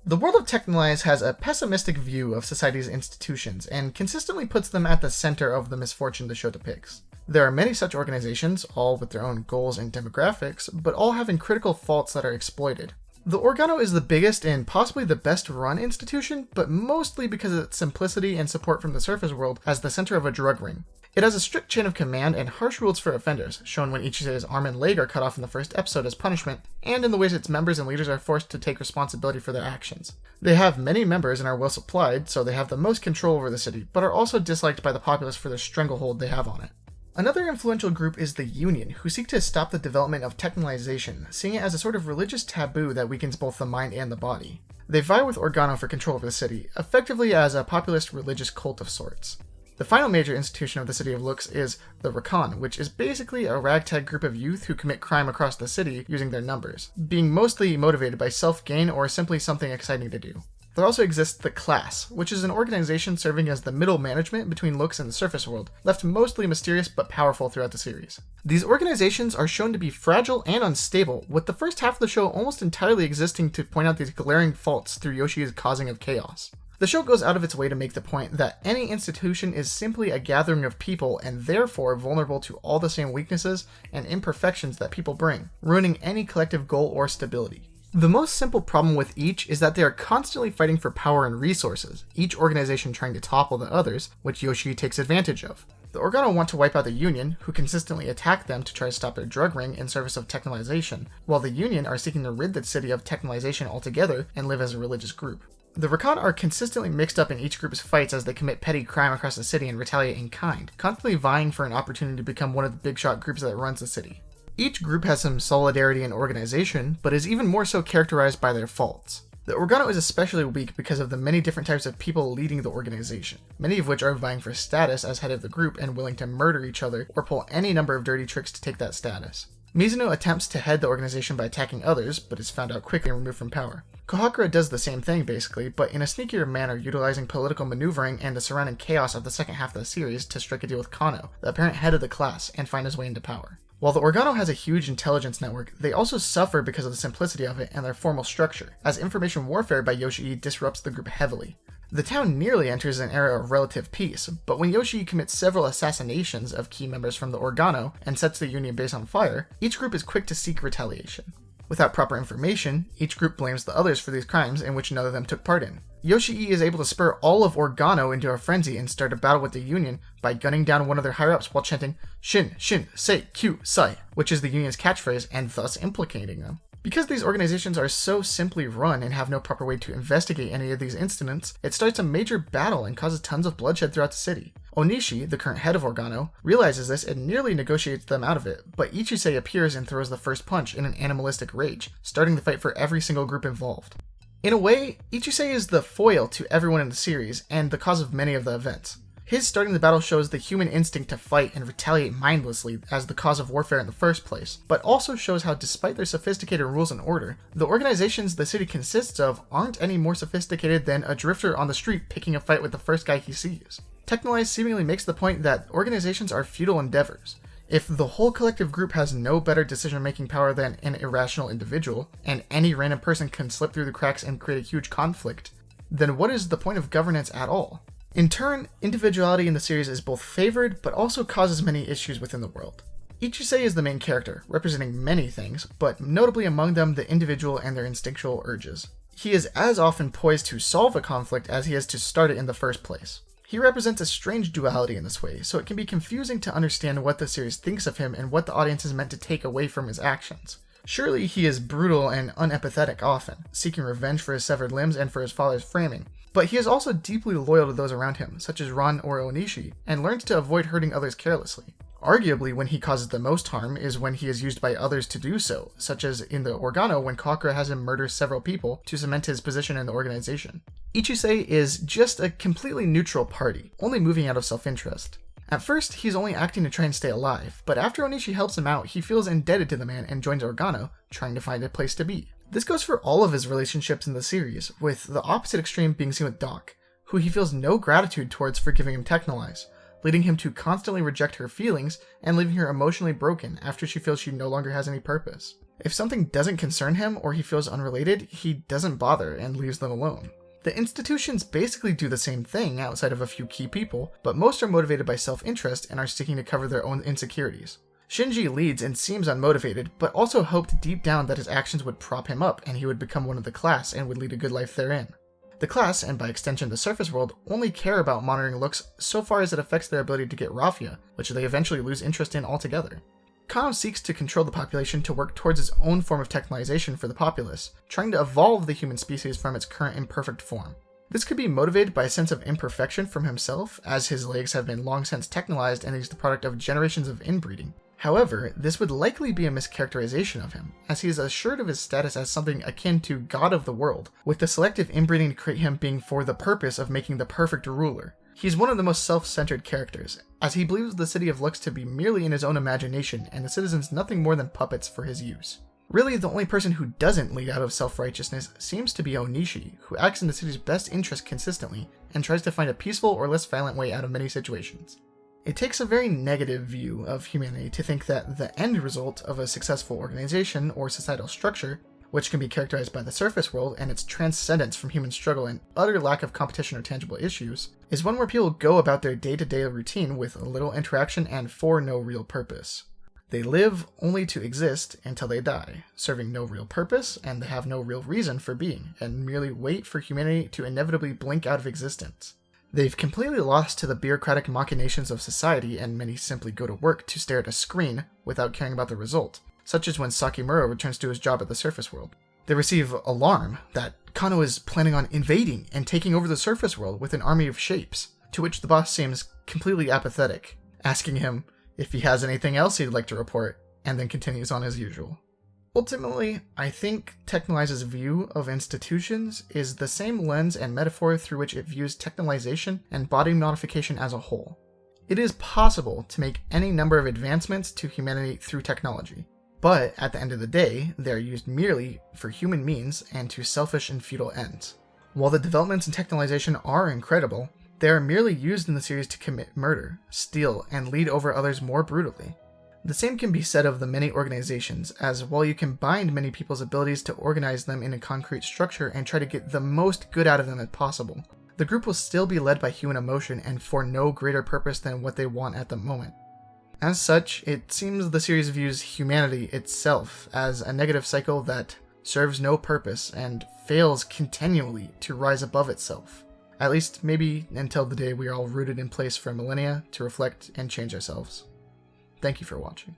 The world of Texhnolyze has a pessimistic view of society's institutions and consistently puts them at the center of the misfortune the show depicts. There are many such organizations, all with their own goals and demographics, but all having critical faults that are exploited. The Organo is the biggest and possibly the best run institution, but mostly because of its simplicity and support from the surface world as the center of a drug ring. It has a strict chain of command and harsh rules for offenders, shown when Ichisei's arm and leg are cut off in the first episode as punishment, and in the ways its members and leaders are forced to take responsibility for their actions. They have many members and are well supplied, so they have the most control over the city, but are also disliked by the populace for their stranglehold they have on it. Another influential group is the Union, who seek to stop the development of technolization, seeing it as a sort of religious taboo that weakens both the mind and the body. They vie with Organo for control of the city, effectively as a populist religious cult of sorts. The final major institution of the City of Looks is the Rakan, which is basically a ragtag group of youth who commit crime across the city using their numbers, being mostly motivated by self-gain or simply something exciting to do. There also exists the Class, which is an organization serving as the middle management between Looks and the surface world, left mostly mysterious but powerful throughout the series. These organizations are shown to be fragile and unstable, with the first half of the show almost entirely existing to point out these glaring faults through Yoshi's causing of chaos. The show goes out of its way to make the point that any institution is simply a gathering of people and therefore vulnerable to all the same weaknesses and imperfections that people bring, ruining any collective goal or stability. The most simple problem with each is that they are constantly fighting for power and resources, each organization trying to topple the others, which Yoshi takes advantage of. The Organo want to wipe out the Union, who consistently attack them to try to stop their drug ring in service of technolization, while the Union are seeking to rid the city of technolization altogether and live as a religious group. The Rakan are consistently mixed up in each group's fights as they commit petty crime across the city and retaliate in kind, constantly vying for an opportunity to become one of the big shot groups that runs the city. Each group has some solidarity and organization, but is even more so characterized by their faults. The Organo is especially weak because of the many different types of people leading the organization, many of which are vying for status as head of the group and willing to murder each other or pull any number of dirty tricks to take that status. Mizuno attempts to head the organization by attacking others, but is found out quickly and removed from power. Kohakura does the same thing basically, but in a sneakier manner, utilizing political maneuvering and the surrounding chaos of the second half of the series to strike a deal with Kano, the apparent head of the class, and find his way into power. While the Organo has a huge intelligence network, they also suffer because of the simplicity of it and their formal structure, as information warfare by Yoshi disrupts the group heavily. The town nearly enters an era of relative peace, but when Yoshi commits several assassinations of key members from the Organo and sets the Union base on fire, each group is quick to seek retaliation. Without proper information, each group blames the others for these crimes in which none of them took part in. Yoshi is able to spur all of Organo into a frenzy and start a battle with the Union by gunning down one of their higher-ups while chanting Shin, Shin, Sei, Kyu, Sai, which is the Union's catchphrase, and thus implicating them. Because these organizations are so simply run and have no proper way to investigate any of these incidents, it starts a major battle and causes tons of bloodshed throughout the city. Onishi, the current head of Organo, realizes this and nearly negotiates them out of it, but Ichisei appears and throws the first punch in an animalistic rage, starting the fight for every single group involved. In a way, Ichisei is the foil to everyone in the series, and the cause of many of the events. His starting the battle shows the human instinct to fight and retaliate mindlessly as the cause of warfare in the first place, but also shows how despite their sophisticated rules and order, the organizations the city consists of aren't any more sophisticated than a drifter on the street picking a fight with the first guy he sees. Texhnolyze seemingly makes the point that organizations are futile endeavors. If the whole collective group has no better decision-making power than an irrational individual, and any random person can slip through the cracks and create a huge conflict, then what is the point of governance at all? In turn, individuality in the series is both favored, but also causes many issues within the world. Ichisei is the main character, representing many things, but notably among them the individual and their instinctual urges. He is as often poised to solve a conflict as he is to start it in the first place. He represents a strange duality in this way, so it can be confusing to understand what the series thinks of him and what the audience is meant to take away from his actions. Surely he is brutal and unempathetic often, seeking revenge for his severed limbs and for his father's framing, but he is also deeply loyal to those around him, such as Ran or Onishi, and learns to avoid hurting others carelessly. Arguably, when he causes the most harm is when he is used by others to do so, such as in the Organo when Kohakura has him murder several people to cement his position in the organization. Ichisei is just a completely neutral party, only moving out of self-interest. At first, he's only acting to try and stay alive, but after Onishi helps him out, he feels indebted to the man and joins Organo, trying to find a place to be. This goes for all of his relationships in the series, with the opposite extreme being seen with Doc, who he feels no gratitude towards for giving him Texhnolyze, leading him to constantly reject her feelings and leaving her emotionally broken after she feels she no longer has any purpose. If something doesn't concern him or he feels unrelated, he doesn't bother and leaves them alone. The institutions basically do the same thing outside of a few key people, but most are motivated by self-interest and are seeking to cover their own insecurities. Shinji leads and seems unmotivated, but also hoped deep down that his actions would prop him up and he would become one of the class and would lead a good life therein. The class, and by extension the surface world, only care about monitoring looks so far as it affects their ability to get raffia, which they eventually lose interest in altogether. Kano seeks to control the population to work towards its own form of technolization for the populace, trying to evolve the human species from its current imperfect form. This could be motivated by a sense of imperfection from himself, as his legs have been long since technolized and he's the product of generations of inbreeding. However, this would likely be a mischaracterization of him, as he is assured of his status as something akin to God of the world, with the selective inbreeding to create him being for the purpose of making the perfect ruler. He's one of the most self-centered characters, as he believes the city of Lux to be merely in his own imagination and the citizens nothing more than puppets for his use. Really, the only person who doesn't lead out of self-righteousness seems to be Onishi, who acts in the city's best interest consistently and tries to find a peaceful or less violent way out of many situations. It takes a very negative view of humanity to think that the end result of a successful organization or societal structure, which can be characterized by the surface world and its transcendence from human struggle and utter lack of competition or tangible issues, is one where people go about their day-to-day routine with little interaction and for no real purpose. They live only to exist until they die, serving no real purpose, and they have no real reason for being, and merely wait for humanity to inevitably blink out of existence. They've completely lost to the bureaucratic machinations of society, and many simply go to work to stare at a screen without caring about the result, such as when Sakimura returns to his job at the surface world. They receive alarm that Kano is planning on invading and taking over the surface world with an army of shapes, to which the boss seems completely apathetic, asking him if he has anything else he'd like to report, and then continues on as usual. Ultimately, I think Texhnolyze's view of institutions is the same lens and metaphor through which it views technolization and body modification as a whole. It is possible to make any number of advancements to humanity through technology, but at the end of the day, they are used merely for human means and to selfish and futile ends. While the developments in technolization are incredible, they are merely used in the series to commit murder, steal, and lead over others more brutally. The same can be said of the many organizations, as while you can bind many people's abilities to organize them in a concrete structure and try to get the most good out of them as possible, the group will still be led by human emotion and for no greater purpose than what they want at the moment. As such, it seems the series views humanity itself as a negative cycle that serves no purpose and fails continually to rise above itself. At least maybe until the day we are all rooted in place for millennia to reflect and change ourselves. Thank you for watching.